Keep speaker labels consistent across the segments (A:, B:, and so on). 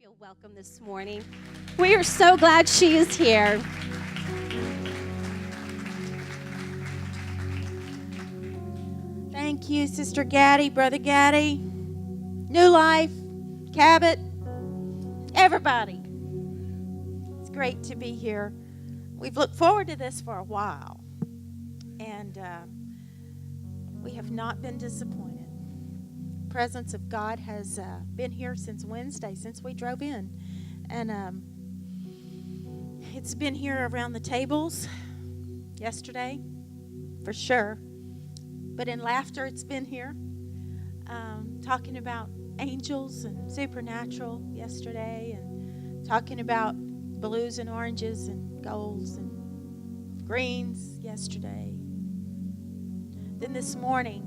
A: feel welcome this morning. We are so glad she is here.
B: Thank you, Sister Gaddy, Brother Gaddy, New Life, Cabot, everybody. It's great to be here. We've looked forward to this for a while, and we have not been disappointed. The presence of God has been here since Wednesday, since we drove in, and it's been here around the tables yesterday, for sure. But in laughter, it's been here, talking about angels and supernatural yesterday, and talking about blues and oranges and golds and greens yesterday. Then this morning,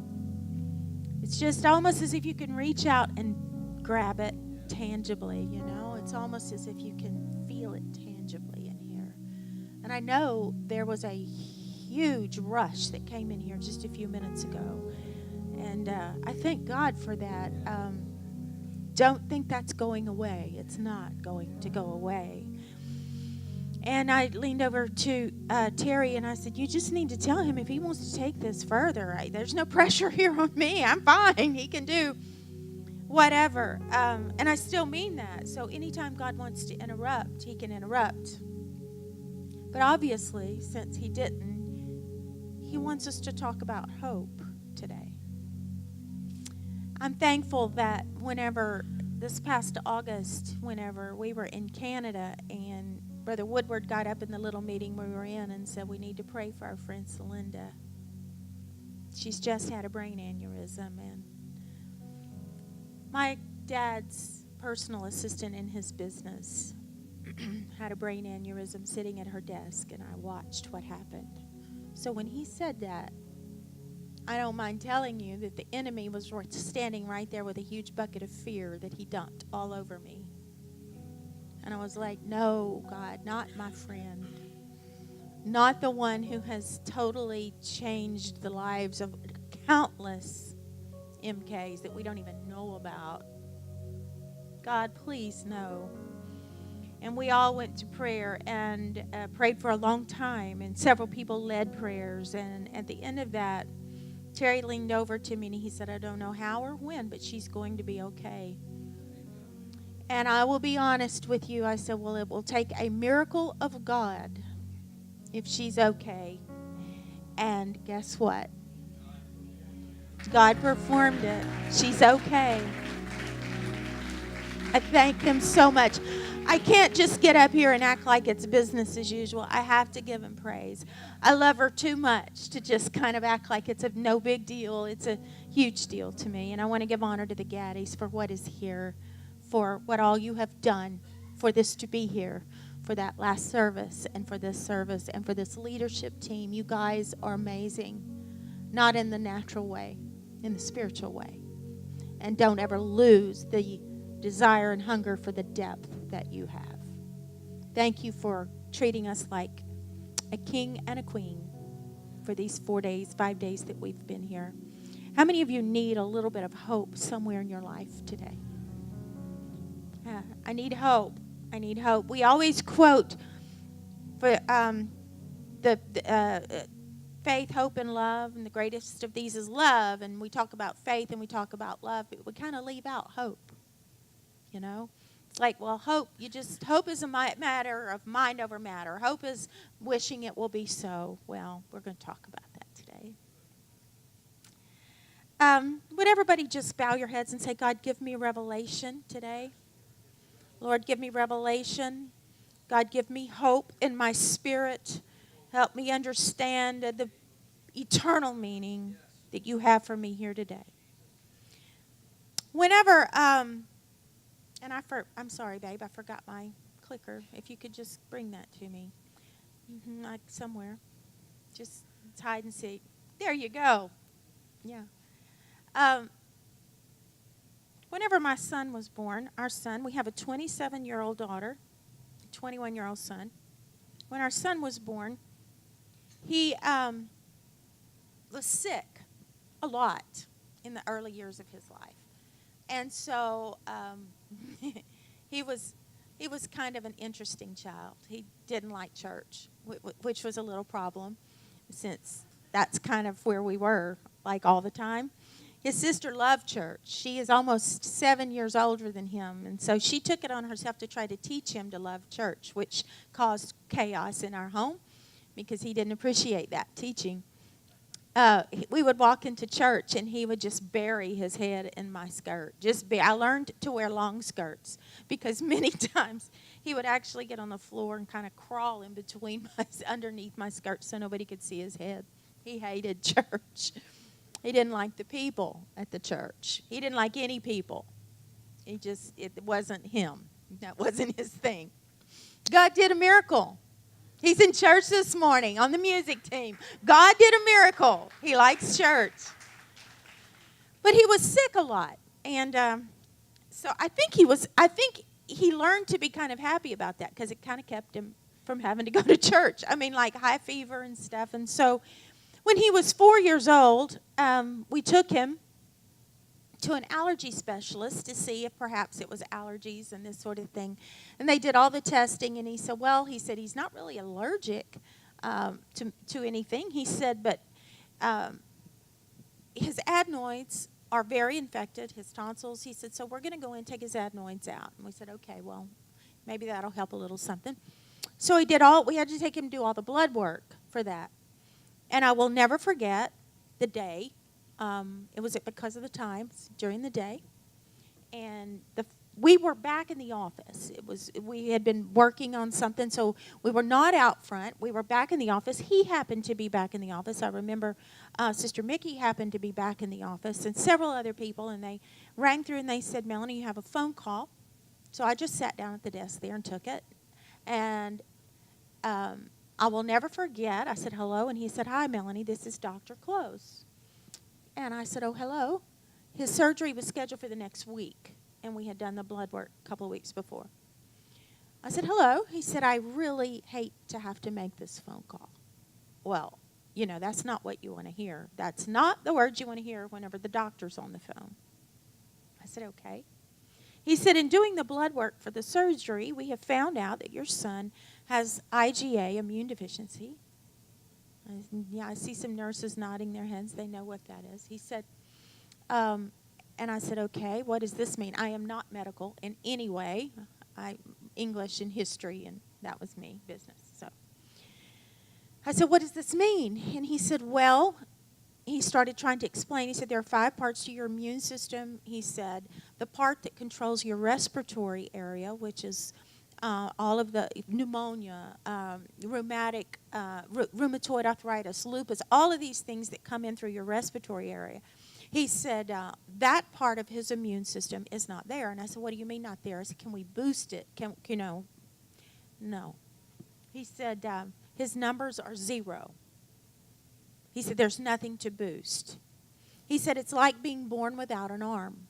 B: it's just almost as if you can reach out and grab it tangibly, you know? It's almost as if you can feel it tangibly in here. And I know there was a huge rush that came in here just a few minutes ago. And I thank God for that. Don't think that's going away. It's not going to go away. And I leaned over to Terry and I said, you just need to tell him if he wants to take this further. There's no pressure here on me. I'm fine. He can do whatever. And I still mean that. So anytime God wants to interrupt, he can interrupt. But obviously, since he didn't, he wants us to talk about hope today. I'm thankful that whenever, this past August, whenever we were in Canada and Brother Woodward got up in the little meeting we were in and said we need to pray for our friend Celinda. She's just had a brain aneurysm, and my dad's personal assistant in his business had a brain aneurysm sitting at her desk, and I watched what happened. So when he said that, I don't mind telling you that the enemy was standing right there with a huge bucket of fear that he dumped all over me. And I was like, no, God, not my friend. Not the one who has totally changed the lives of countless MKs that we don't even know about. God, please, no. And we all went to prayer and prayed for a long time. And several people led prayers. And at the end of that, Terry leaned over to me and he said, I don't know how or when, but she's going to be okay. And I will be honest with you. I said, well, it will take a miracle of God if she's okay. And guess what? God performed it. She's okay. I thank him so much. I can't just get up here and act like it's business as usual. I have to give him praise. I love her too much to just kind of act like it's a no big deal. It's a huge deal to me. And I want to give honor to the Gaddies for what is here, for what all you have done for this to be here, for that last service, and for this service, and for this leadership team. You guys are amazing. Not in the natural way, in the spiritual way. And don't ever lose the desire and hunger for the depth that you have. Thank you for treating us like a king and a queen for these 4 days, 5 days that we've been here. How many of you need a little bit of hope somewhere in your life today? I need hope. I need hope. We always quote for the faith, hope, and love, and the greatest of these is love. And we talk about faith and we talk about love, but we kind of leave out hope. You know, it's like, well, hope is a matter of mind over matter. Hope is wishing it will be so. Well, we're going to talk about that today. Would everybody just bow your heads and say, God, give me revelation today? Lord, give me revelation. God, give me hope in my spirit. Help me understand the eternal meaning that you have for me here today. Whenever, I'm sorry, babe, I forgot my clicker. If you could just bring that to me. Like somewhere. Just hide and seek. There you go. Yeah. Whenever my son was born, our son, we have a 27-year-old daughter, a 21-year-old son. When our son was born, he was sick a lot in the early years of his life. And so He was kind of an interesting child. He didn't like church, which was a little problem since that's kind of where we were, like all the time. His sister loved church. She is almost 7 years older than him, and so she took it on herself to try to teach him to love church, which caused chaos in our home because he didn't appreciate that teaching. We would walk into church, and he would just bury his head in my skirt. I learned to wear long skirts because many times he would actually get on the floor and kind of crawl in between underneath my skirt so nobody could see his head. He hated church. He didn't like the people at the church. He didn't like any people. It wasn't him. That wasn't his thing. God did a miracle. He's in church this morning on the music team. God did a miracle. He likes church. But he was sick a lot. And so I think he learned to be kind of happy about that because it kind of kept him from having to go to church. I mean, like high fever and stuff. And so when he was 4 years old, we took him to an allergy specialist to see if perhaps it was allergies and this sort of thing. And they did all the testing, and he said he's not really allergic to anything. He said, but his adenoids are very infected, his tonsils. He said, so we're going to go in and take his adenoids out. And we said, okay, well, maybe that'll help a little something. So we had to take him to do all the blood work for that. And I will never forget the day. It was because of the times during the day. And we were back in the office. We had been working on something, so we were not out front. We were back in the office. He happened to be back in the office. I remember Sister Mickey happened to be back in the office, and several other people, and they rang through and they said, Melanie, you have a phone call. So I just sat down at the desk there and took it. And I will never forget, I said, hello, and he said, hi, Melanie, this is Dr. Close. And I said, oh, hello. His surgery was scheduled for the next week, and we had done the blood work a couple of weeks before. I said, hello. He said, I really hate to have to make this phone call. Well, that's not what you want to hear. That's not the words you want to hear whenever the doctor's on the phone. I said, okay. He said, in doing the blood work for the surgery, we have found out that your son has IgA, immune deficiency. Yeah, I see some nurses nodding their heads. They know what that is. He said, and I said, okay, what does this mean? I am not medical in any way. I'm English and history, and that was me, business. So I said, what does this mean? And he said, well, he started trying to explain. He said, there are 5 parts to your immune system. He said, the part that controls your respiratory area, which is all of the pneumonia, rheumatoid arthritis, lupus, all of these things that come in through your respiratory area. He said that part of his immune system is not there. And I said, what do you mean not there? I said, can we boost it? No. He said his numbers are 0. He said there's nothing to boost. He said it's like being born without an arm.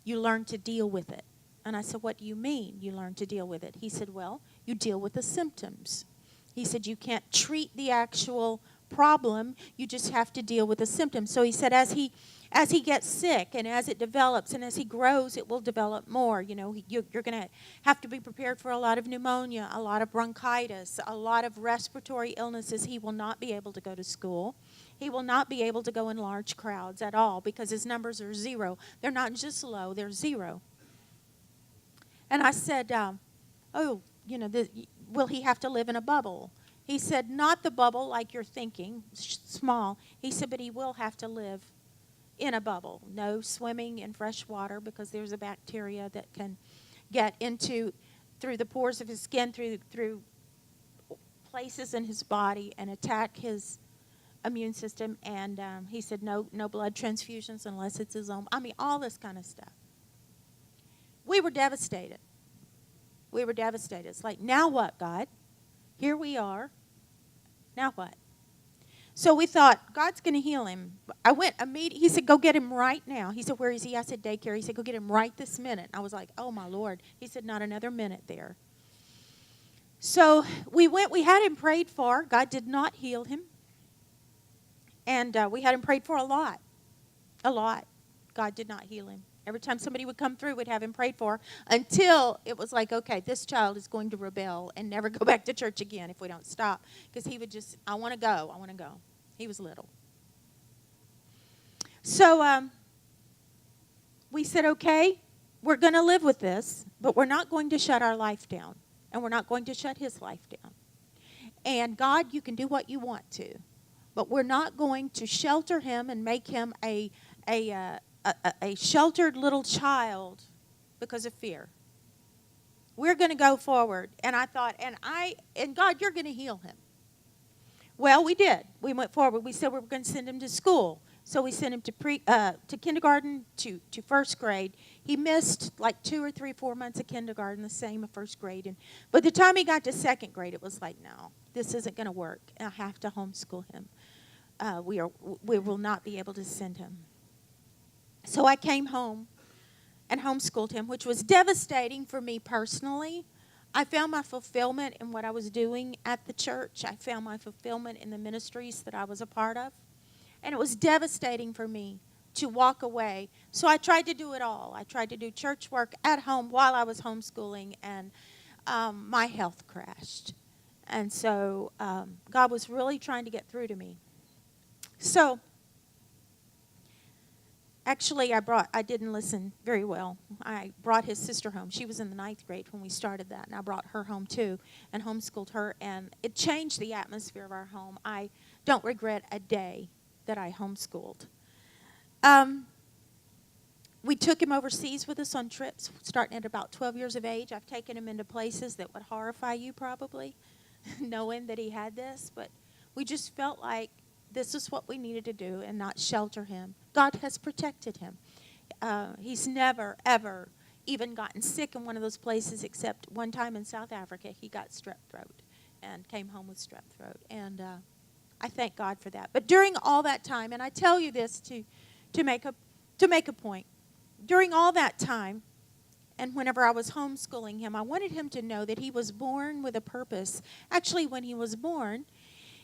B: You learn to deal with it. And I said, what do you mean you learn to deal with it? He said, well, you deal with the symptoms. He said, you can't treat the actual problem. You just have to deal with the symptoms. So he said, as he gets sick and as it develops and as he grows, it will develop more. You're going to have to be prepared for a lot of pneumonia, a lot of bronchitis, a lot of respiratory illnesses. He will not be able to go to school. He will not be able to go in large crowds at all because his numbers are 0. They're not just low, they're 0. And I said, will he have to live in a bubble? He said, not the bubble like you're thinking, small. He said, but he will have to live in a bubble. No swimming in fresh water because there's a bacteria that can get through the pores of his skin, through places in his body and attack his immune system. And he said, no blood transfusions unless it's his own. I mean, all this kind of stuff. We were devastated. It's like, now what, God? Here we are. Now what? So we thought, God's going to heal him. I went immediately. He said, go get him right now. He said, where is he? I said, daycare. He said, go get him right this minute. I was like, oh, my Lord. He said, not another minute there. So we went. We had him prayed for. God did not heal him. And we had him prayed for a lot. God did not heal him. Every time somebody would come through, we'd have him prayed for until it was like, okay, this child is going to rebel and never go back to church again if we don't stop. Because he would just, I want to go, I want to go. He was little. So we said, okay, we're going to live with this, but we're not going to shut our life down. And we're not going to shut his life down. And God, you can do what you want to. But we're not going to shelter him and make him a sheltered little child because of fear. We're going to go forward. And I thought, and God, you're going to heal him. Well, we did. We went forward. We said we were going to send him to school. So we sent him to kindergarten, to first grade. He missed like 2 or 3, 4 months of kindergarten, the same of first grade. And by the time he got to second grade, it was like, no, this isn't going to work. I have to homeschool him. We will not be able to send him. So I came home and homeschooled him, which was devastating for me personally. I found my fulfillment in what I was doing at the church. I found my fulfillment in the ministries that I was a part of. And it was devastating for me to walk away. So I tried to do it all. I tried to do church work at home while I was homeschooling, and my health crashed. And so God was really trying to get through to me. So actually, I didn't listen very well. I brought his sister home. She was in the 9th grade when we started that, and I brought her home too and homeschooled her, and it changed the atmosphere of our home. I don't regret a day that I homeschooled. We took him overseas with us on trips, starting at about 12 years of age. I've taken him into places that would horrify you probably, knowing that he had this, but we just felt like this is what we needed to do and not shelter him. God has protected him. He's never, ever even gotten sick in one of those places, except one time in South Africa, he got strep throat and came home with strep throat. And I thank God for that. But during all that time, and I tell you this to make a point, during all that time, and whenever I was homeschooling him, I wanted him to know that he was born with a purpose. Actually, when he was born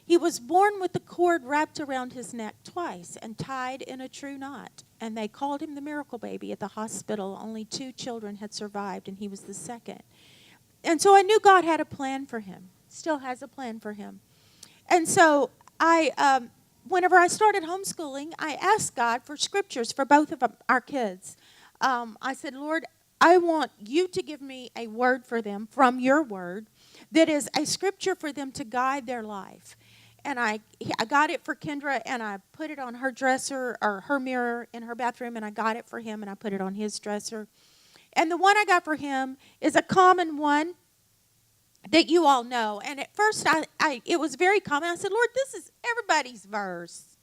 B: with the cord wrapped around his neck twice and tied in a true knot. And they called him the miracle baby at the hospital. Only 2 children had survived, and he was the second. And so I knew God had a plan for him, still has a plan for him. And so whenever I started homeschooling, I asked God for scriptures for both of our kids. I said, Lord, I want you to give me a word for them from your word that is a scripture for them to guide their life. And I got it for Kendra, and I put it on her dresser or her mirror in her bathroom, and I got it for him, and I put it on his dresser. And the one I got for him is a common one that you all know. And at first, it was very common. I said, Lord, this is everybody's verse.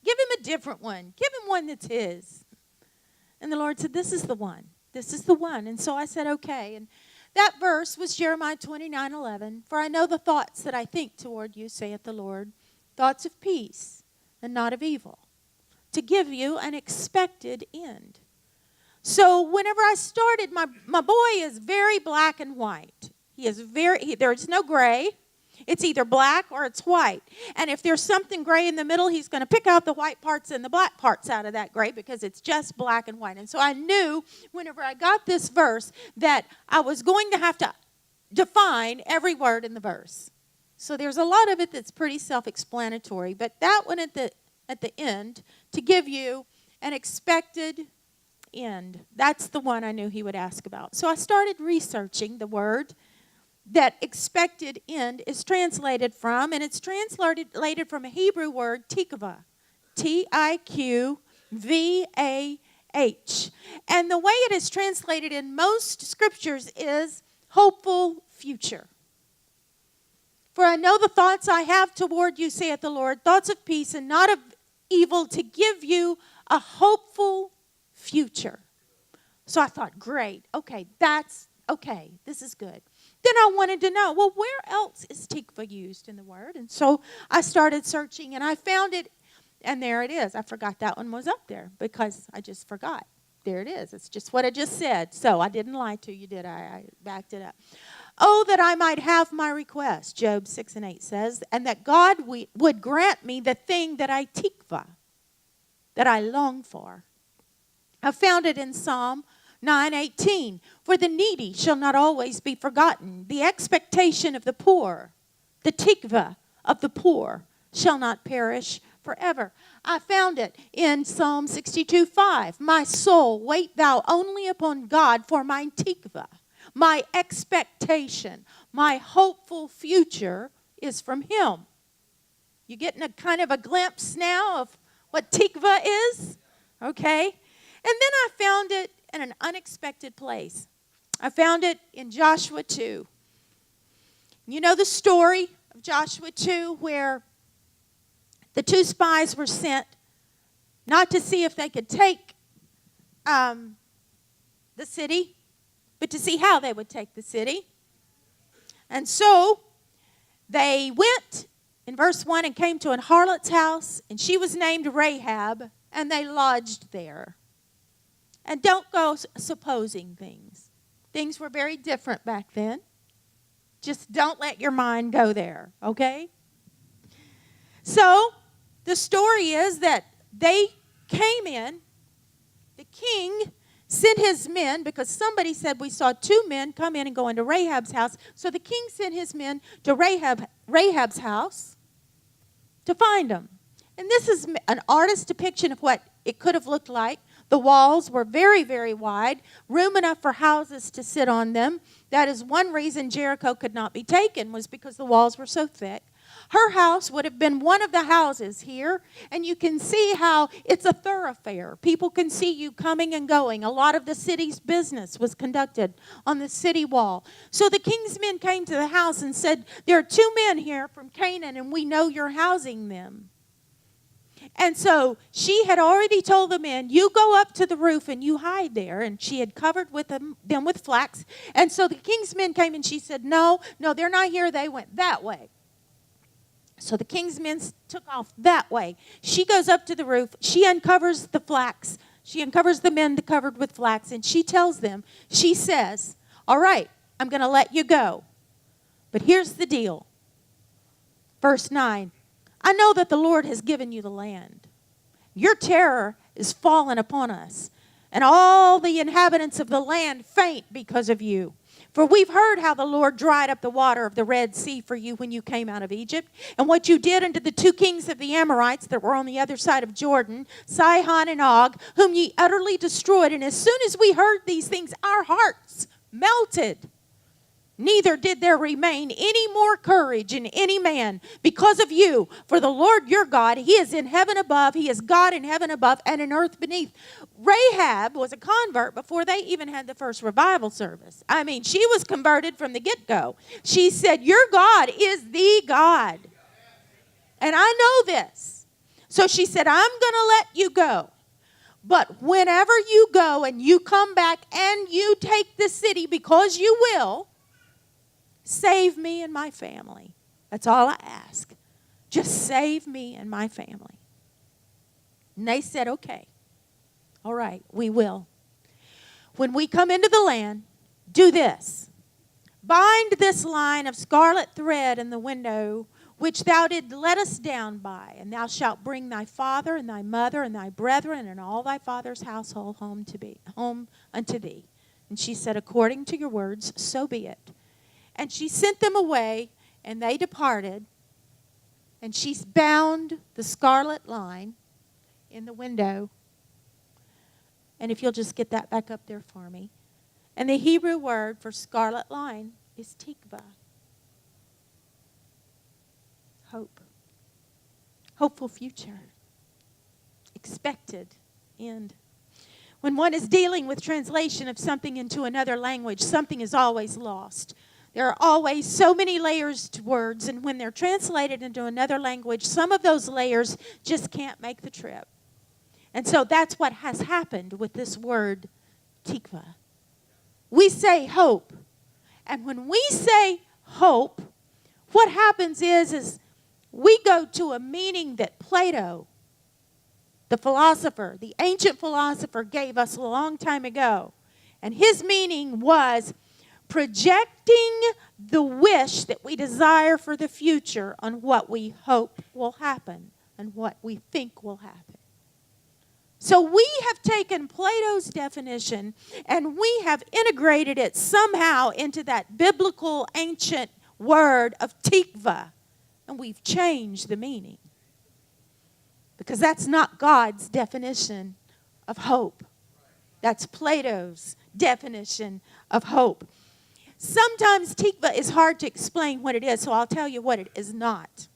B: Give him a different one. Give him one that's his. And the Lord said, this is the one. This is the one. And so I said, okay. And that verse was Jeremiah 29:11. For I know the thoughts that I think toward you, saith the Lord, thoughts of peace and not of evil, to give you an expected end. So whenever I started, my boy is very black and white. There's no gray. It's either black or it's white. And if there's something gray in the middle, he's going to pick out the white parts and the black parts out of that gray because it's just black and white. And so I knew whenever I got this verse that I was going to have to define every word in the verse. So there's a lot of it that's pretty self-explanatory. But that one at the end, to give you an expected end, that's the one I knew he would ask about. So I started researching the word that expected end is translated from, and it's translated from a Hebrew word, Tikvah, Tikvah. And the way it is translated in most scriptures is hopeful future. For I know the thoughts I have toward you, saith the Lord, thoughts of peace and not of evil, to give you a hopeful future. So I thought, great, okay, this is good. Then I wanted to know, well, where else is Tikvah used in the Word? And so I started searching, and I found it, and there it is. I forgot that one was up there because I just forgot. There it is. It's just what I just said. So I didn't lie to you, did I? I backed it up. Oh, that I might have my request, Job 6:8 says, and that God would grant me the thing that I tikvah, that I long for. I found it in Psalm 9:18. For the needy shall not always be forgotten. The expectation of the poor, the tikvah of the poor, shall not perish forever. I found it in Psalm 62:5. My soul, wait thou only upon God for my tikvah. My expectation, my hopeful future is from Him. You getting a kind of a glimpse now of what tikvah is? Okay. And then I found it in an unexpected place. I found it in Joshua 2. You know the story of Joshua 2 where the two spies were sent not to see if they could take the city, but to see how they would take the city. And so they went in verse 1 and came to an harlot's house, and she was named Rahab, and they lodged there. And don't go supposing things. Things were very different back then. Just don't let your mind go there, okay? So the story is that they came in. The king sent his men, because somebody said we saw two men come in and go into Rahab's house. So the king sent his men to Rahab's house to find them. And this is an artist's depiction of what it could have looked like. The walls were very, very wide, room enough for houses to sit on them. That is one reason Jericho could not be taken, was because the walls were so thick. Her house would have been one of the houses here, and you can see how it's a thoroughfare. People can see you coming and going. A lot of the city's business was conducted on the city wall. So the king's men came to the house and said, there are two men here from Canaan, and we know you're housing them. And so she had already told the men, you go up to the roof and you hide there. And she had covered them with flax. And so the king's men came and she said, no, they're not here. They went that way. So the king's men took off that way. She goes up to the roof. She uncovers the flax. She uncovers the men covered with flax. And she tells them, she says, all right, I'm going to let you go. But here's the deal. Verse 9. I know that the Lord has given you the land. Your terror is fallen upon us, and all the inhabitants of the land faint because of you. For we've heard how the Lord dried up the water of the Red Sea for you when you came out of Egypt, and what you did unto the two kings of the Amorites that were on the other side of Jordan, Sihon and Og, whom ye utterly destroyed. And as soon as we heard these things, our hearts melted. Neither did there remain any more courage in any man because of you. For the Lord your God, He is in heaven above. He is God in heaven above and in earth beneath. Rahab was a convert before they even had the first revival service. I mean, she was converted from the get-go. She said, your God is the God. And I know this. So she said, I'm going to let you go. But whenever you go and you come back and you take the city, because you will, save me and my family. That's all I ask. Just save me and my family. And they said, okay. All right, we will. When we come into the land, do this. Bind this line of scarlet thread in the window, which thou did let us down by, and thou shalt bring thy father and thy mother and thy brethren and all thy father's household home unto thee. And she said, according to your words, so be it. And she sent them away, and they departed. And she bound the scarlet line in the window. And if you'll just get that back up there for me. And the Hebrew word for scarlet line is tikvah. Hope. Hopeful future. Expected end. When one is dealing with translation of something into another language, something is always lost. There are always so many layers to words, and when they're translated into another language, some of those layers just can't make the trip. And so that's what has happened with this word, tikvah. We say hope. And when we say hope, what happens is we go to a meaning that Plato, the philosopher, the ancient philosopher, gave us a long time ago. And his meaning was projecting the wish that we desire for the future on what we hope will happen and what we think will happen. So we have taken Plato's definition and we have integrated it somehow into that biblical ancient word of tikvah. And we've changed the meaning. Because that's not God's definition of hope. That's Plato's definition of hope. Sometimes tikvah is hard to explain what it is, so I'll tell you what it is not.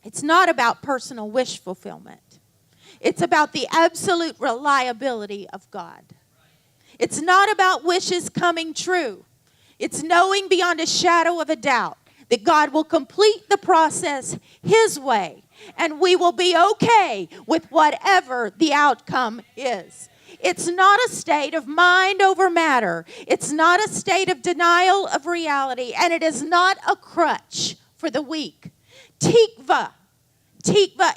B: It's not about personal wish fulfillment. It's about the absolute reliability of God. It's not about wishes coming true. It's knowing beyond a shadow of a doubt that God will complete the process His way, and we will be okay with whatever the outcome is. It's not a state of mind over matter. It's not a state of denial of reality, and it is not a crutch for the weak. Tikvah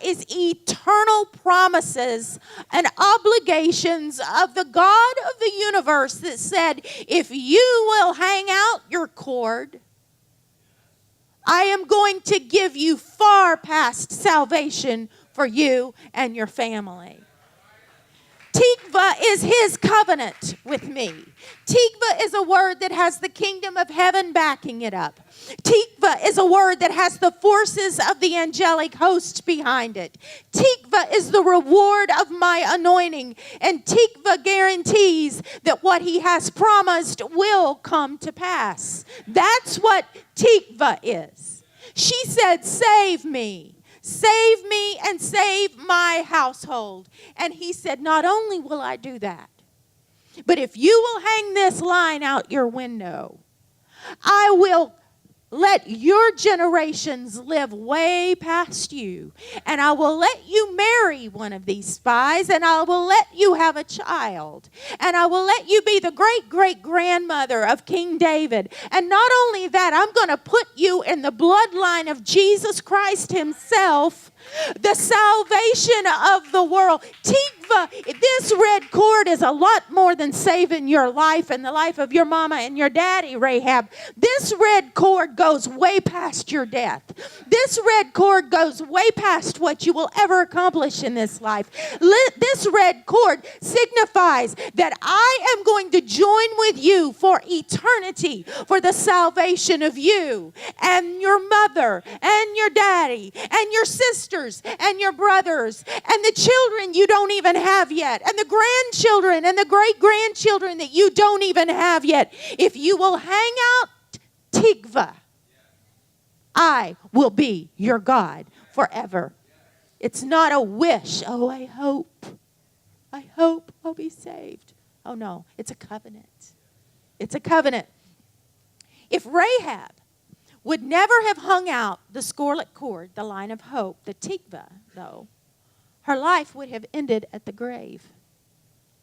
B: is eternal promises and obligations of the God of the universe that said, if you will hang out your cord, I am going to give you far past salvation for you and your family. Tikvah is His covenant with me. Tikvah is a word that has the kingdom of heaven backing it up. Tikvah is a word that has the forces of the angelic host behind it. Tikvah is the reward of my anointing. And Tikvah guarantees that what He has promised will come to pass. That's what Tikvah is. She said, save me. Save me and save my household. And He said, not only will I do that, but if you will hang this line out your window, I will let your generations live way past you. And I will let you marry one of these spies. And I will let you have a child. And I will let you be the great-great-grandmother of King David. And not only that, I'm going to put you in the bloodline of Jesus Christ Himself, the salvation of the world. Tikvah, this red cord is a lot more than saving your life and the life of your mama and your daddy, Rahab. This red cord goes way past your death. This red cord goes way past what you will ever accomplish in this life. This red cord signifies that I am going to join with you for eternity for the salvation of you and your mother and your daddy and your sister and your brothers and the children you don't even have yet and the grandchildren and the great-grandchildren that you don't even have yet. If you will hang out Tikvah, I will be your God forever. It's not a wish. Oh, I hope I'll be saved. Oh, no, it's a covenant. It's a covenant. If Rahab would never have hung out the scarlet cord, the line of hope, the tikvah, though, her life would have ended at the grave.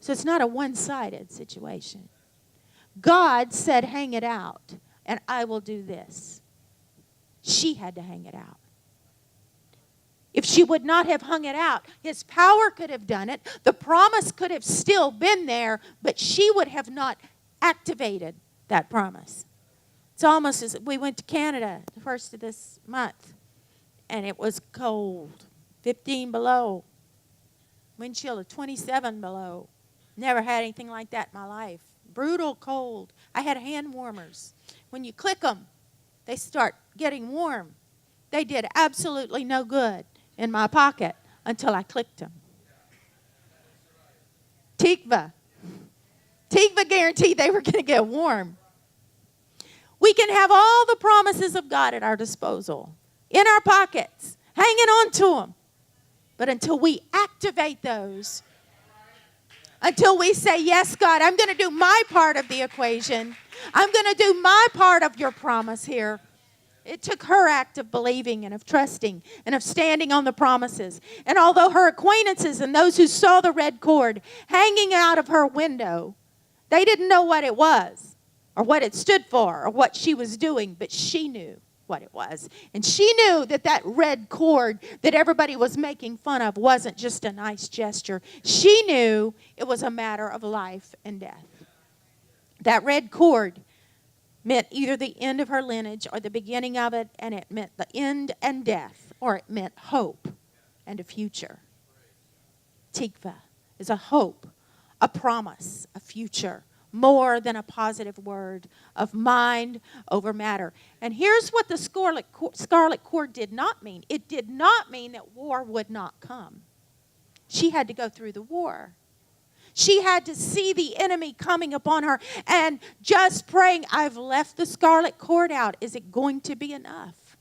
B: So it's not a one-sided situation. God said, hang it out, and I will do this. She had to hang it out. If she would not have hung it out, His power could have done it. The promise could have still been there, but she would have not activated that promise. It's almost as we went to Canada the first of this month, and it was cold, 15 below, wind chill of 27 below. Never had anything like that in my life. Brutal cold. I had hand warmers. When you click them, they start getting warm. They did absolutely no good in my pocket until I clicked them. Tikvah guaranteed they were going to get warm. We can have all the promises of God at our disposal, in our pockets, hanging on to them. But until we activate those, until we say, yes, God, I'm going to do my part of the equation. I'm going to do my part of your promise here. It took her act of believing and of trusting and of standing on the promises. And although her acquaintances and those who saw the red cord hanging out of her window, they didn't know what it was, or what it stood for, or what she was doing, but she knew what it was. And she knew that that red cord that everybody was making fun of wasn't just a nice gesture. She knew it was a matter of life and death. That red cord meant either the end of her lineage or the beginning of it, and it meant the end and death, or it meant hope and a future. Tikvah is a hope, a promise, a future, more than a positive word of mind over matter. And here's what the scarlet cord did not mean. It did not mean that war would not come. She had to go through the war. She had to see the enemy coming upon her and just praying, I've left the scarlet cord out. Is it going to be enough?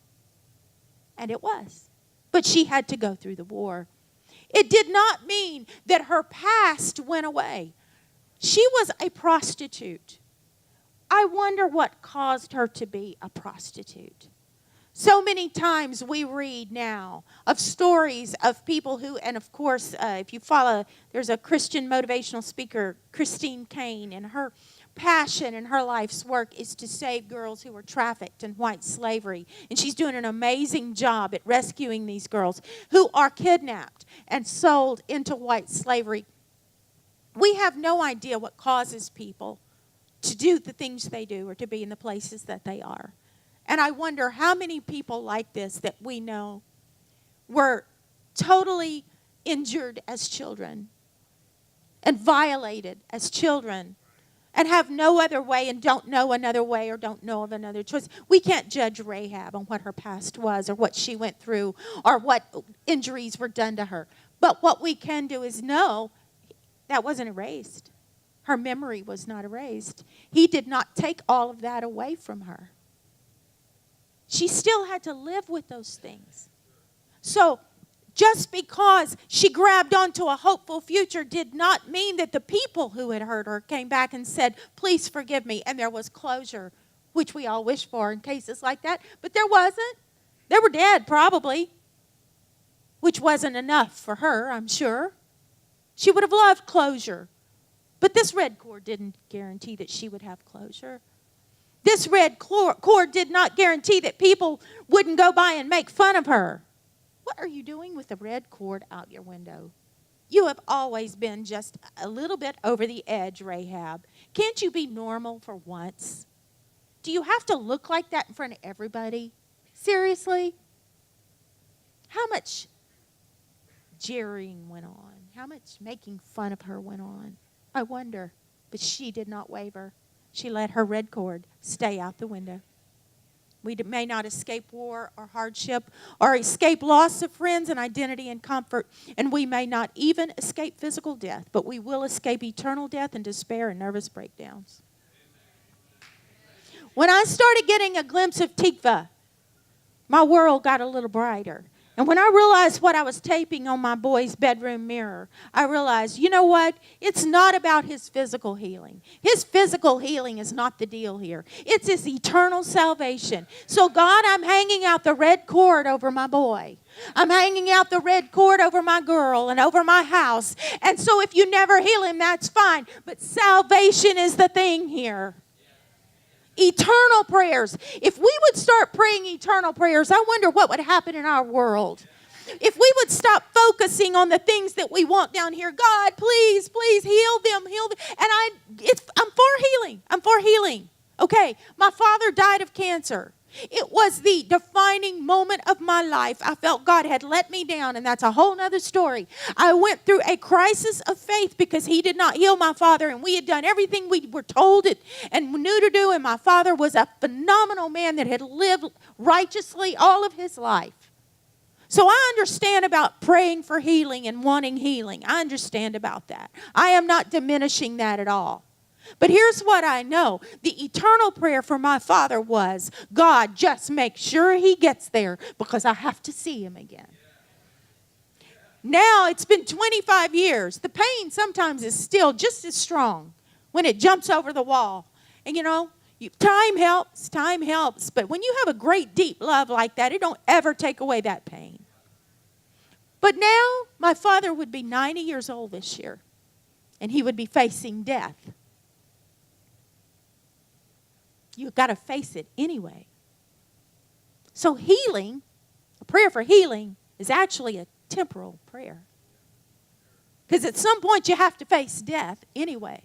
B: And it was. But she had to go through the war. It did not mean that her past went away. She was a prostitute. I wonder what caused her to be a prostitute. So many times we read now of stories of people who, and of course, if you follow, there's a Christian motivational speaker, Christine Kane, and her passion in her life's work is to save girls who were trafficked in white slavery. And she's doing an amazing job at rescuing these girls who are kidnapped and sold into white slavery. We have no idea what causes people to do the things they do or to be in the places that they are. And I wonder how many people like this that we know were totally injured as children and violated as children and have no other way and don't know another way or don't know of another choice. We can't judge Rahab on what her past was or what she went through or what injuries were done to her. But what we can do is know that wasn't erased. Her memory was not erased. He did not take all of that away from her. She still had to live with those things. So just because she grabbed onto a hopeful future did not mean that the people who had hurt her came back and said, please forgive me. And there was closure, which we all wish for in cases like that. But there wasn't. They were dead, probably, which wasn't enough for her, I'm sure. She would have loved closure. But this red cord didn't guarantee that she would have closure. This red cord did not guarantee that people wouldn't go by and make fun of her. What are you doing with the red cord out your window? You have always been just a little bit over the edge, Rahab. Can't you be normal for once? Do you have to look like that in front of everybody? Seriously? How much jeering went on? How much making fun of her went on? I wonder. But she did not waver. She let her red cord stay out the window. We may not escape war or hardship or escape loss of friends and identity and comfort, and we may not even escape physical death, but we will escape eternal death and despair and nervous breakdowns. When I started getting a glimpse of Tikvah, my world got a little brighter. And when I realized what I was taping on my boy's bedroom mirror, I realized, you know what? It's not about his physical healing. His physical healing is not the deal here. It's his eternal salvation. So, God, I'm hanging out the red cord over my boy. I'm hanging out the red cord over my girl and over my house. And so if you never heal him, that's fine. But salvation is the thing here. Eternal prayers. If we would start praying eternal prayers, I wonder what would happen in our world. If we would stop focusing on the things that we want down here, God, please, please heal them, heal them. And I'm for healing. I'm for healing. Okay, my father died of cancer. It was the defining moment of my life. I felt God had let me down, and that's a whole other story. I went through a crisis of faith because he did not heal my father, and we had done everything we were told and knew to do, and my father was a phenomenal man that had lived righteously all of his life. So I understand about praying for healing and wanting healing. I understand about that. I am not diminishing that at all. But here's what I know. The eternal prayer for my father was, God, just make sure he gets there because I have to see him again. Now it's been 25 years. The pain sometimes is still just as strong when it jumps over the wall. And you know, time helps. But when you have a great deep love like that, it don't ever take away that pain. But now my father would be 90 years old this year, and he would be facing death. You've got to face it anyway. So healing, a prayer for healing, is actually a temporal prayer. Because at some point you have to face death anyway.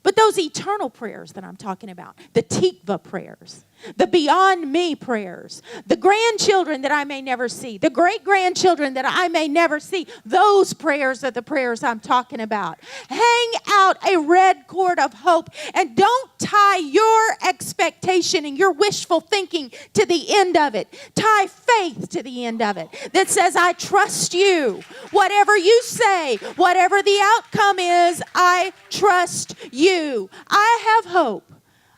B: But those eternal prayers that I'm talking about, the Tikvah prayers, the beyond me prayers, the grandchildren that I may never see, the great-grandchildren that I may never see. Those prayers are the prayers I'm talking about. Hang out a red cord of hope, and don't tie your expectation and your wishful thinking to the end of it. Tie faith to the end of it that says, I trust you. Whatever you say, whatever the outcome is, I trust you. I have hope.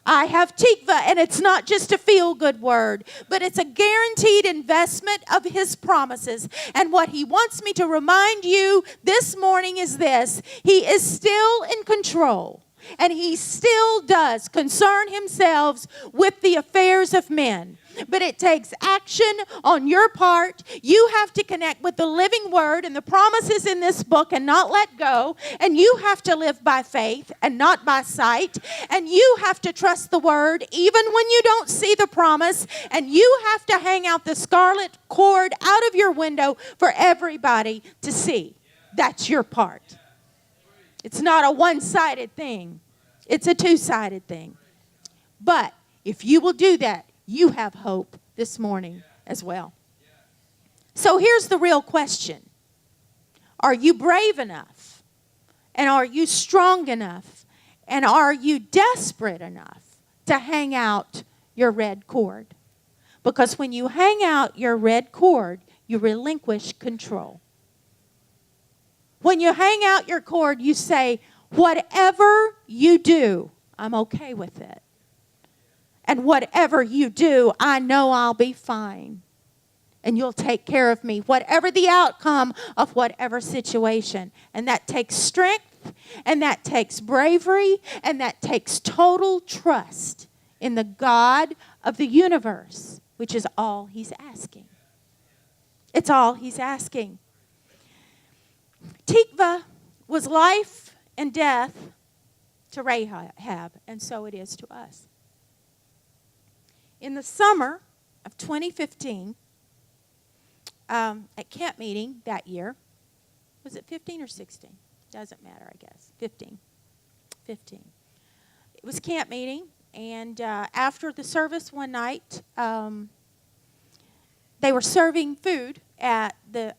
B: I have Tikvah, and it's not just a feel-good word, but it's a guaranteed investment of His promises. And what He wants me to remind you this morning is this: He is still in control, and He still does concern Himself with the affairs of men. But it takes action on your part. You have to connect with the living word and the promises in this book and not let go. And you have to live by faith and not by sight. And you have to trust the word even when you don't see the promise. And you have to hang out the scarlet cord out of your window for everybody to see. That's your part. It's not a one-sided thing. It's a two-sided thing. But if you will do that, you have hope this morning as well. So here's the real question. Are you brave enough? And are you strong enough? And are you desperate enough to hang out your red cord? Because when you hang out your red cord, you relinquish control. When you hang out your cord, you say, whatever you do, I'm okay with it. And whatever you do, I know I'll be fine. And you'll take care of me, whatever the outcome of whatever situation. And that takes strength, and that takes bravery, and that takes total trust in the God of the universe, which is all He's asking. It's all He's asking. Tikvah was life and death to Rahab, and so it is to us. In the summer of 2015, at camp meeting that year, was it 15 or 16? Doesn't matter, I guess. 15. It was camp meeting, and after the service one night, they were serving food at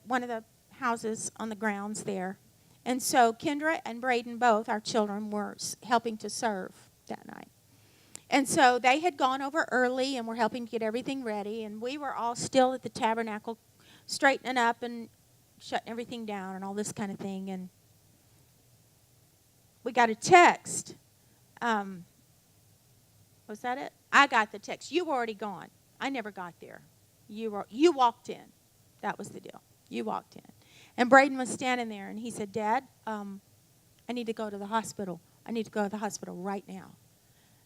B: one of the houses on the grounds there. And so Kendra and Braden, both our children, were helping to serve that night. And so they had gone over early and were helping to get everything ready. And we were all still at the tabernacle straightening up and shutting everything down and all this kind of thing. And we got a text. Was that it? I got the text. You were already gone. I never got there. You walked in. That was the deal. You walked in. And Braden was standing there, and he said, Dad, I need to go to the hospital. I need to go to the hospital right now.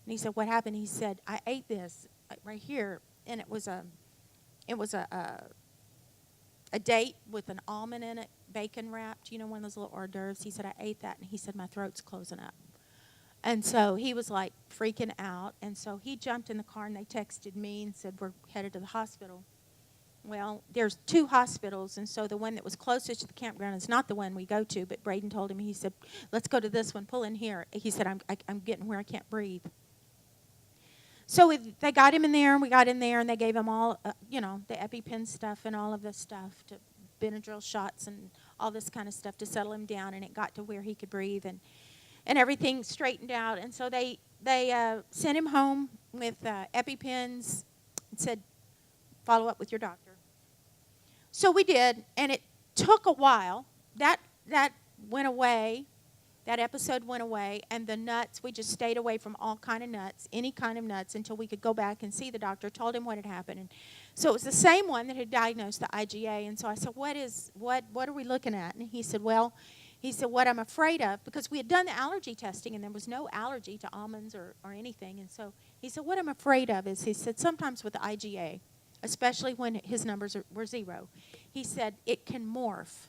B: And he said, what happened? He said, I ate this right here, and it was a date with an almond in it, bacon wrapped, one of those little hors d'oeuvres. He said, I ate that, and he said, my throat's closing up. And so he was like freaking out, and so he jumped in the car, and they texted me and said, we're headed to the hospital. Well, there's 2 hospitals, and so the one that was closest to the campground is not the one we go to, but Braden told him, he said, let's go to this one, pull in here. He said, I'm getting where I can't breathe. So they got him in there, and we got in there, and they gave him all, the EpiPen stuff and all of this stuff, to Benadryl shots and all this kind of stuff to settle him down, and it got to where he could breathe, and everything straightened out. And so they sent him home with EpiPens and said, follow up with your doctor. So we did, and it took a while. That went away. That episode went away, and the nuts, we just stayed away from all kind of nuts, any kind of nuts, until we could go back and see the doctor, told him what had happened. And so it was the same one that had diagnosed the IgA. And so I said, what are we looking at? And he said, what I'm afraid of, because we had done the allergy testing, and there was no allergy to almonds or anything. And so he said, what I'm afraid of is, he said, sometimes with the IgA, especially when his numbers were 0, he said it can morph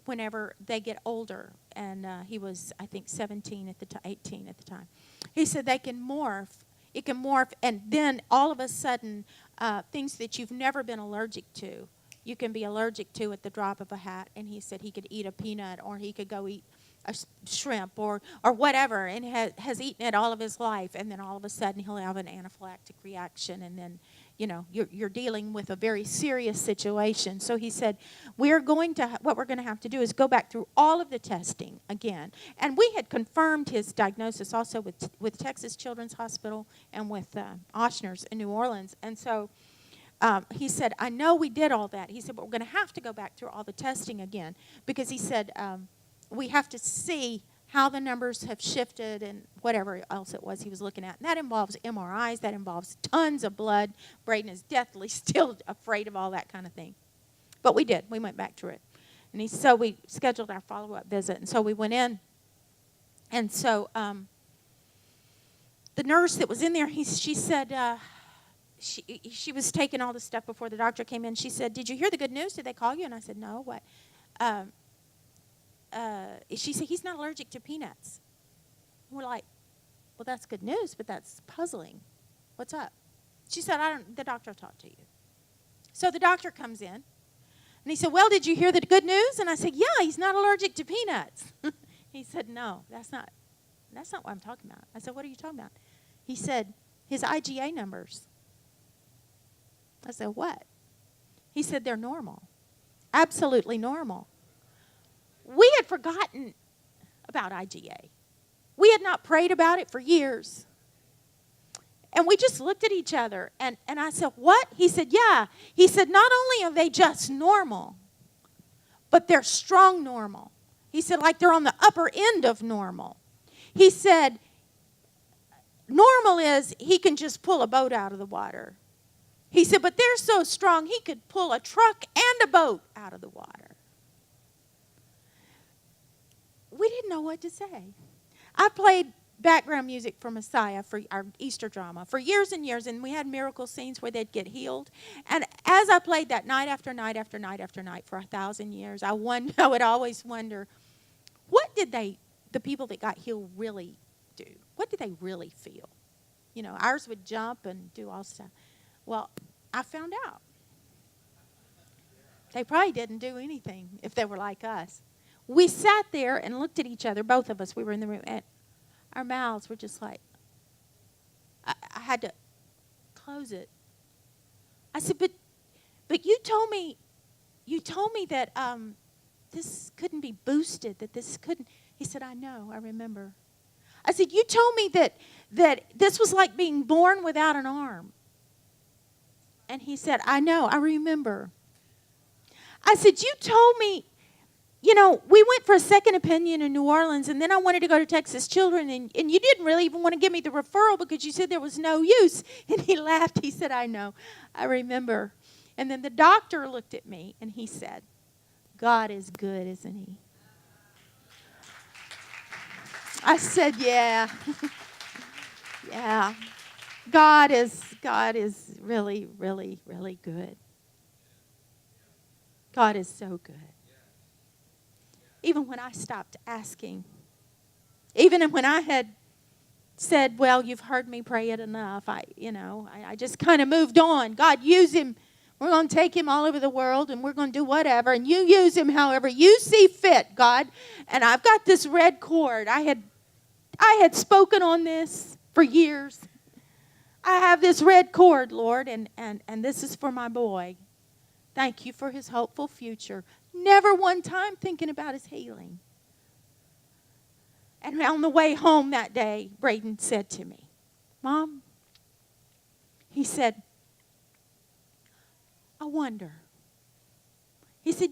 B: whenever they get older. And he was, I think, 18 at the time. He said they can morph. It can morph, and then all of a sudden, things that you've never been allergic to, you can be allergic to at the drop of a hat. And he said he could eat a peanut, or he could go eat shrimp or whatever, and has eaten it all of his life, and then all of a sudden he'll have an anaphylactic reaction, and then you're dealing with a very serious situation. So he said, what we're going to have to do is go back through all of the testing again. And we had confirmed his diagnosis also with Texas Children's Hospital and with Ochsner's in New Orleans. And so he said, I know we did all that. He said, but we're going to have to go back through all the testing again, because he said we have to see how the numbers have shifted and whatever else it was he was looking at. And that involves MRIs. That involves tons of blood. Braden is deathly still afraid of all that kind of thing. But we did. We went back through it. And so we scheduled our follow-up visit. And so we went in. And so the nurse that was in there, she said, she was taking all the stuff before the doctor came in. She said, did you hear the good news? Did they call you? And I said, no. What? She said, he's not allergic to peanuts. And we're like, well, that's good news, but that's puzzling. What's up? She said, the doctor will talk to you. So the doctor comes in, and he said, well, did you hear the good news? And I said, yeah, he's not allergic to peanuts. He said, no, that's not what I'm talking about. I said, what are you talking about? He said, his IgA numbers. I said, what? He said, they're normal. Absolutely normal. We had forgotten about IgA. We had not prayed about it for years. And we just looked at each other, and I said, what? He said, yeah. He said, not only are they just normal, but they're strong normal. He said, like they're on the upper end of normal. He said, normal is he can just pull a boat out of the water. He said, but they're so strong he could pull a truck and a boat out of the water. We didn't know what to say. I played background music for Messiah for our Easter drama for years and years, and we had miracle scenes where they'd get healed. And as I played that night after night after night after night for 1,000 years, I would always wonder, what did the people that got healed really do? What did they really feel? Ours would jump and do all stuff. Well, I found out. They probably didn't do anything if they were like us. We sat there and looked at each other, both of us. We were in the room, and our mouths were just like, I had to close it. I said, but you told me that this couldn't be boosted, that this couldn't. He said, I know, I remember. I said, you told me that this was like being born without an arm. And he said, I know, I remember. I said, you told me, we went for a second opinion in New Orleans, and then I wanted to go to Texas Children, and you didn't really even want to give me the referral because you said there was no use. And he laughed. He said, I know, I remember. And then the doctor looked at me, and he said, God is good, isn't he? I said, yeah. Yeah. God is really, really, really good. God is so good. Even when I stopped asking, even when I had said, well, you've heard me pray it enough, I just kind of moved on. God, use him. We're going to take him all over the world, and we're going to do whatever, and you use him however you see fit, God. And I've got this red cord. I had spoken on this for years. I have this red cord, Lord, and this is for my boy. Thank you for his hopeful future. Never one time thinking about his healing. And on the way home that day, Braden said to me, Mom, he said, I wonder. He said,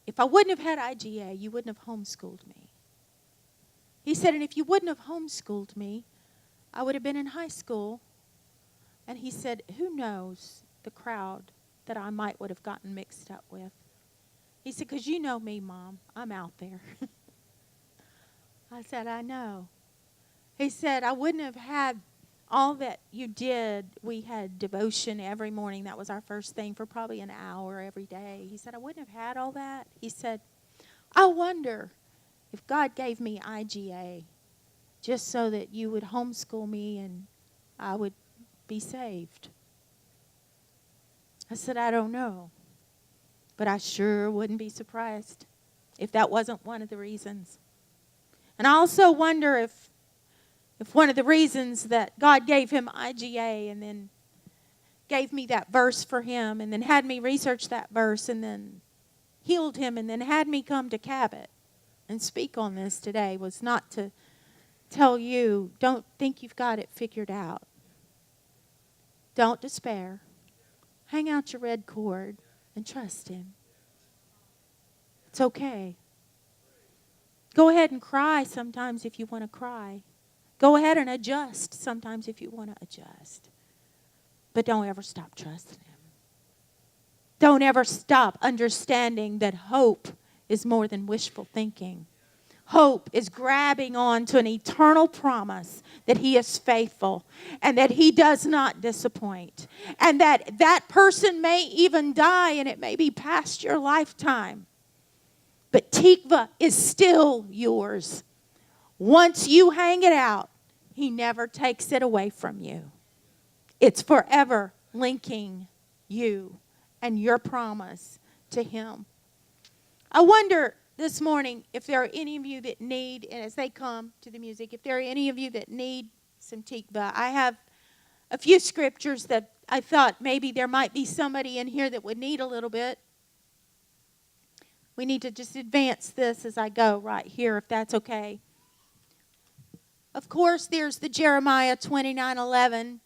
B: if I wouldn't have had IgA, you wouldn't have homeschooled me. He said, and if you wouldn't have homeschooled me, I would have been in high school. And he said, who knows the crowd that I would have gotten mixed up with. He said, because you know me, Mom. I'm out there. I said, I know. He said, I wouldn't have had all that you did. We had devotion every morning. That was our first thing for probably an hour every day. He said, I wouldn't have had all that. He said, I wonder if God gave me IgA just so that you would homeschool me and I would be saved. I said, I don't know. But I sure wouldn't be surprised. if that wasn't one of the reasons. And I also wonder if one of the reasons that God gave him IGA and then gave me that verse for him and then had me research that verse and then healed him and then had me come to Cabot and speak on this today was not to tell you, don't think you've got it figured out. Don't despair. Hang out your red cord and trust him. It's okay. Go ahead and cry sometimes if you want to cry. Go ahead and adjust sometimes if you want to adjust. But don't ever stop trusting him. Don't ever stop understanding that hope is more than wishful thinking. Hope is grabbing on to an eternal promise that he is faithful and that he does not disappoint. And that person may even die and it may be past your lifetime. But Tikvah is still yours. Once you hang it out, he never takes it away from you. It's forever linking you and your promise to him. I wonder this morning if there are any of you that need, and as they come to the music, if there are any of you that need some Tikvah. I have a few scriptures that I thought maybe there might be somebody in here that would need a little bit. We need to just advance this as I go right here, if that's okay. Of course, there's the Jeremiah 29:11.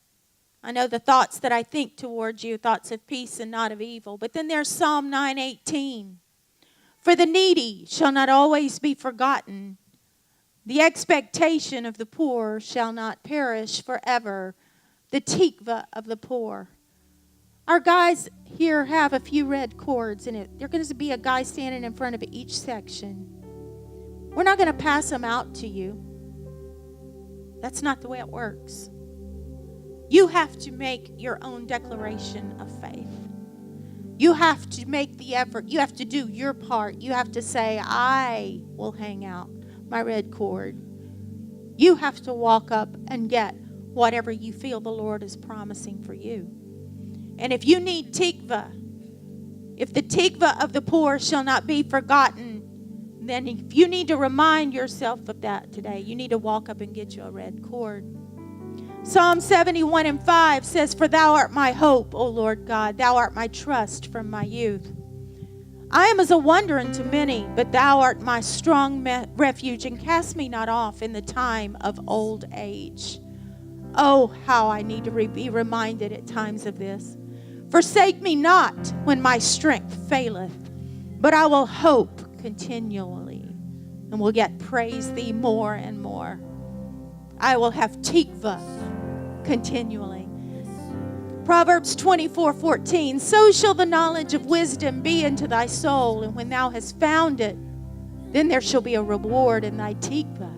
B: I know the thoughts that I think towards you, thoughts of peace and not of evil. But then there's Psalm 9:18. For the needy shall not always be forgotten. The expectation of the poor shall not perish forever. The Tikvah of the poor. Our guys here have a few red cords in it. There's going to be a guy standing in front of each section. We're not going to pass them out to you. That's not the way it works. You have to make your own declaration of faith. You have to make the effort. You have to do your part. You have to say, I will hang out my red cord. You have to walk up and get whatever you feel the Lord is promising for you. And if you need Tikvah, if the Tikvah of the poor shall not be forgotten, then if you need to remind yourself of that today, you need to walk up and get you a red cord. Psalm 71:5 says, For thou art my hope, O Lord God. Thou art my trust from my youth. I am as a wonder unto many, but thou art my strong refuge, and cast me not off in the time of old age. Oh, how I need to be reminded at times of this. Forsake me not when my strength faileth, but I will hope continually, and will yet praise thee more and more. I will have Tikvah continually. Proverbs 24:14. So shall the knowledge of wisdom be unto thy soul, and when thou hast found it, then there shall be a reward, and thy Tikvah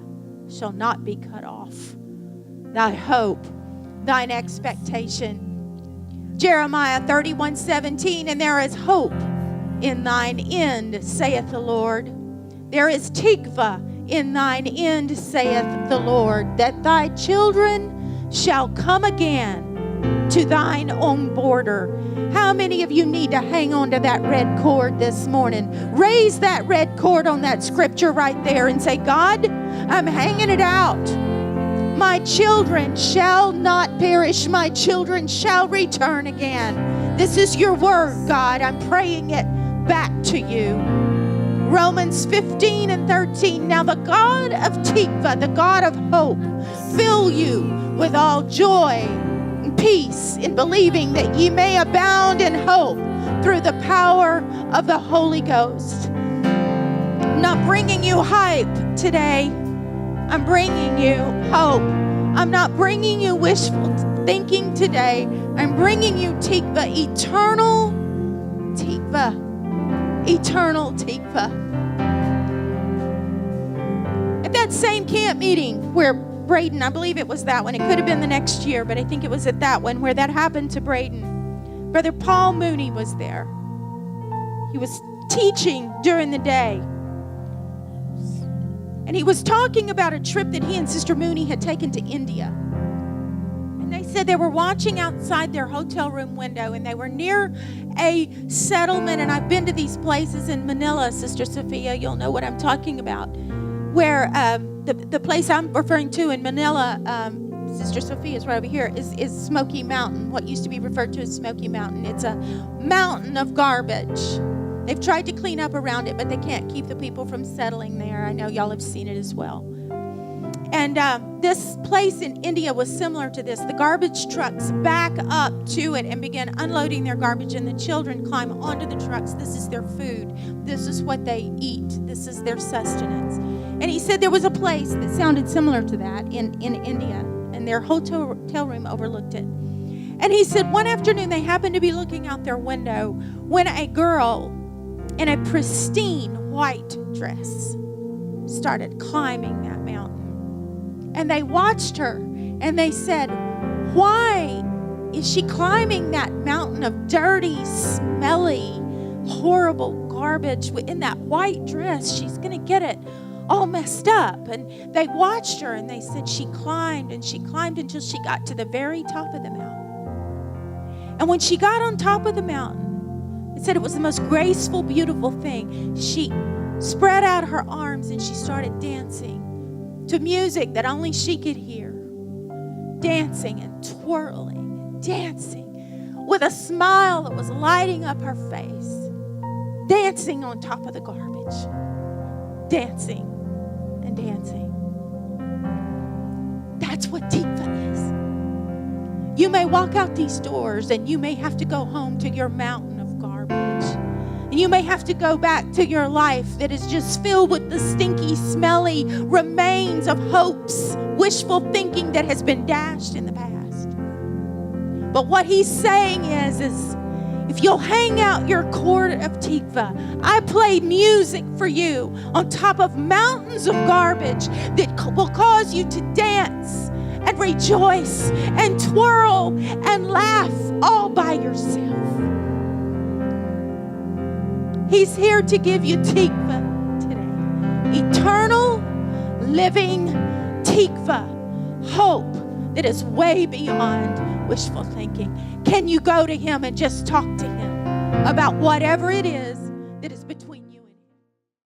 B: shall not be cut off. Thy hope, thine expectation. Jeremiah 31:17. And there is hope in thine end, saith the Lord. There is Tikvah in thine end, saith the Lord, that thy children shall come again to thine own border. How many of you need to hang on to that red cord this morning? Raise that red cord on that scripture right there and say, God, I'm hanging it out. My children shall not perish. My children shall return again. This is your word, God. I'm praying it back to you. Romans 15:13. Now the God of Tikvah, the God of hope, fill you with all joy and peace in believing that ye may abound in hope through the power of the Holy Ghost. I'm not bringing you hype today. I'm bringing you hope. I'm not bringing you wishful thinking today. I'm bringing you Tikvah, eternal Tikvah. Eternal Tikvah. At that same camp meeting where Braden, I believe it was that one. It could have been the next year, but I think it was at that one where that happened to Braden. Brother Paul Mooney was there. He was teaching during the day. And he was talking about a trip that he and Sister Mooney had taken to India. And They said they were watching outside their hotel room window, and they were near a settlement. And I've been to these places in Manila, Sister Sophia. You'll know what I'm talking about. Where the place I'm referring to in Manila, Sister Sophia is right over here, is Smoky Mountain, what used to be referred to as Smoky Mountain. It's a mountain of garbage. They've tried to clean up around it, but they can't keep the people from settling there. I know y'all have seen it as well. And this place in India was similar to this. The garbage trucks back up to it and begin unloading their garbage, and the children climb onto the trucks. This is their food. This is what they eat. This is their sustenance. And he said there was a place that sounded similar to that in India, and their hotel room overlooked it. And he said one afternoon they happened to be looking out their window when a girl in a pristine white dress started climbing that mountain. And they watched her, and they said, why is she climbing that mountain of dirty, smelly, horrible garbage in that white dress? She's going to get it all messed up. And they watched her, and they said she climbed until she got to the very top of the mountain. And when she got on top of the mountain, they said it was the most graceful, beautiful thing. She spread out her arms, and she started dancing to music that only she could hear. Dancing and twirling and dancing with a smile that was lighting up her face. Dancing on top of the garbage. Dancing and dancing. That's what Tikvah is. You may walk out these doors, and you may have to go home to your mountain of garbage. And you may have to go back to your life that is just filled with the stinky, smelly remains of hopes, wishful thinking that has been dashed in the past. But what he's saying is if you'll hang out your cord of Tikvah, I play music for you on top of mountains of garbage that will cause you to dance and rejoice and twirl and laugh all by yourself. He's here to give you Tikvah today. Eternal, living Tikvah. Hope that is way beyond wishful thinking. Can you go to him and just talk to him about whatever it is that is between